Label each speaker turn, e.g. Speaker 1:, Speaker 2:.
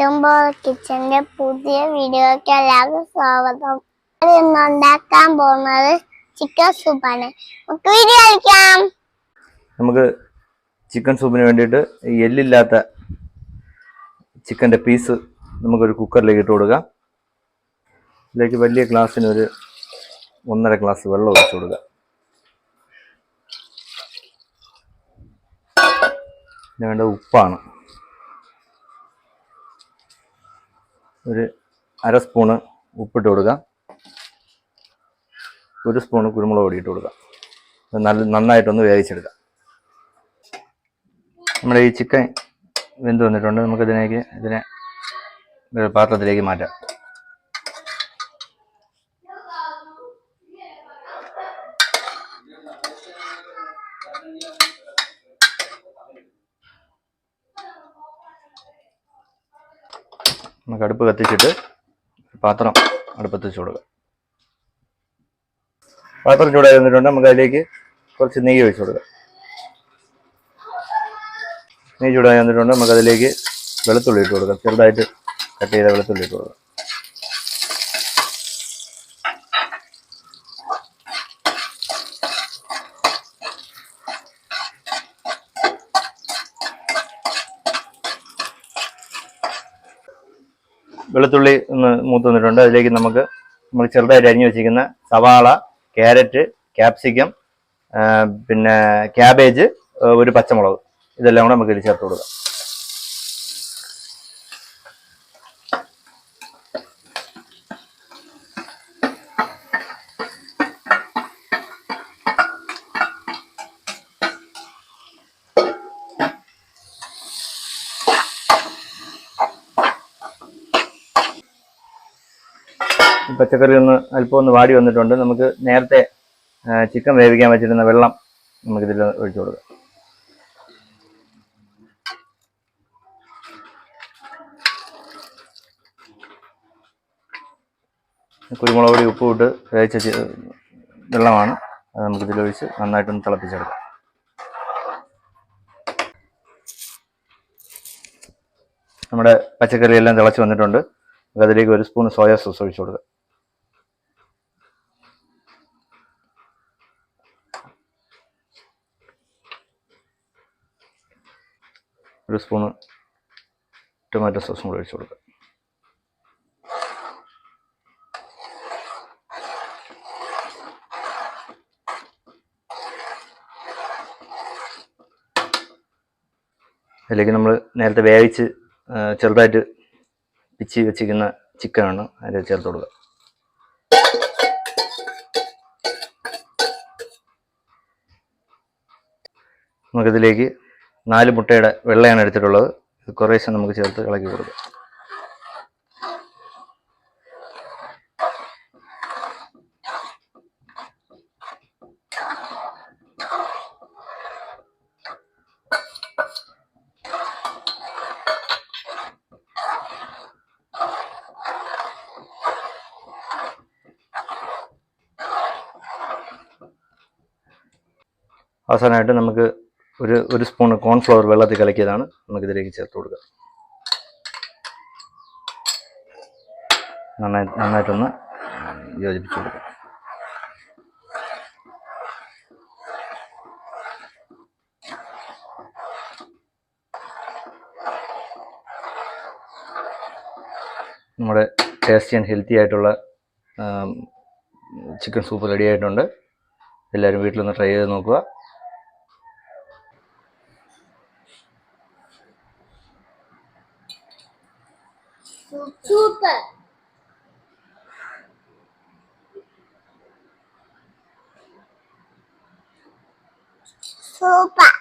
Speaker 1: എത്തുമ്പോൾ കിച്ചന്റെ പുതിയ വീഡിയോയ്ക്ക് എല്ലാവർക്കും സ്വാഗതം. ഇന്ന് ഉണ്ടാക്കാൻ പോകുന്നത് ചിക്കൻ സൂപ്പാണ്. നമുക്ക് വീഡിയോ കളിക്കാം.
Speaker 2: നമുക്ക് ചിക്കൻ സൂപ്പിന് വേണ്ടിയിട്ട് എല്ലില്ലാത്ത ചിക്കൻ്റെ പീസ് നമുക്കൊരു കുക്കറിലേക്ക് ഇട്ട് കൊടുക്കാം. ഇതിലേക്ക് വലിയ ഗ്ലാസ്സിന് ഒരു 1.5 ഗ്ലാസ് വെള്ളം ഒഴിച്ചു കൊടുക്കുക. ഇതിന് വേണ്ട ഉപ്പാണ് ഒരു 1/2 സ്പൂണ് ഉപ്പിട്ട് കൊടുക്കുക. 1 സ്പൂണ് കുരുമുളക് പൊടി ഇട്ട് കൊടുക്കുക. നന്നായിട്ടൊന്ന് വേവിച്ചെടുക്കാം. നമ്മുടെ ഈ ചിക്കൻ വെന്ത് വന്നിട്ടുണ്ട്. ഇതിനെ പാത്രത്തിലേക്ക് മാറ്റാം. നമുക്ക് അടുപ്പ് കത്തിച്ചിട്ട് പാത്രം അടുപ്പത്ത് വെച്ച് കൊടുക്കാം. പാത്രം ചൂടായി വന്നിട്ടുണ്ട്. നമുക്ക് അതിലേക്ക് കുറച്ച് നെയ്യ് ഒഴിച്ചു കൊടുക്കാം. നെയ്യ് ചൂടായി വന്നിട്ടുണ്ട്. നമുക്ക് അതിലേക്ക് വെളുത്തുള്ളി ഇട്ട് കൊടുക്കാം. ചെറുതായിട്ട് കട്ട് ചെയ്ത വെളുത്തുള്ളി ഇട്ട് കൊടുക്കാം. വെളുത്തുള്ളി ഒന്ന് മൂത്ത് വന്നിട്ടുണ്ട്. അതിലേക്ക് നമ്മൾ ചെറുതായിട്ട് അരിഞ്ഞു വെച്ചിരിക്കുന്ന സവാള, ക്യാരറ്റ്, ക്യാപ്സിക്കം, പിന്നെ ക്യാബേജ്, ഒരു പച്ചമുളക്, ഇതെല്ലാം കൂടെ നമുക്ക് ഇതിൽ ചേർത്ത് കൊടുക്കാം. പച്ചക്കറി അല്പം ഒന്ന് വാടി വന്നിട്ടുണ്ട്. നമുക്ക് നേരത്തെ ചിക്കൻ വേവിക്കാൻ വെച്ചിരുന്ന വെള്ളം നമുക്കിതിൽ ഒഴിച്ചു കൊടുക്കാം. കുരുമുളക് പൊടി ഉപ്പ് ഇട്ട് വേവിച്ച വെള്ളമാണ്. അത് നമുക്കിതിലൊഴിച്ച് നന്നായിട്ടൊന്ന് തിളപ്പിച്ചെടുക്കാം. നമ്മുടെ പച്ചക്കറി എല്ലാം തിളച്ച് വന്നിട്ടുണ്ട്. അതിലേക്ക് 1 സ്പൂൺ സോയാ സോസ് ഒഴിച്ചു കൊടുക്കുക. 1 സ്പൂണ് ടൊമാറ്റോ സോസും കൂടി ഒഴിച്ചു കൊടുക്കുക. അതിലേക്ക് നമ്മൾ നേരത്തെ വേവിച്ച് ചെറുതായിട്ട് പിച്ചി വെച്ചിരിക്കുന്ന ചിക്കനാണ് അതിൽ ചേർത്ത് കൊടുക്കുക. നമുക്കിതിലേക്ക് 4 മുട്ടയുടെ വെള്ളയാണ് എടുത്തിട്ടുള്ളത്. ഇത് കുറേശ്ശെ നമുക്ക് ചേർത്ത് ഇളക്കി കൊടുക്കുക. അവസാനമായിട്ട് നമുക്ക് ഒരു സ്പൂൺ കോൺഫ്ലവർ വെള്ളത്തിൽ കലക്കിയതാണ് നമുക്കിതിലേക്ക് ചേർത്ത് കൊടുക്കുക. നന്നായിട്ടൊന്ന് യോജിപ്പിച്ച് കൊടുക്കുക. നമ്മുടെ ടേസ്റ്റി ആൻഡ് ഹെൽത്തി ആയിട്ടുള്ള ചിക്കൻ സൂപ്പ് റെഡി ആയിട്ടുണ്ട്. എല്ലാവരും വീട്ടിലൊന്ന് ട്രൈ ചെയ്ത് നോക്കുക.
Speaker 1: Super super.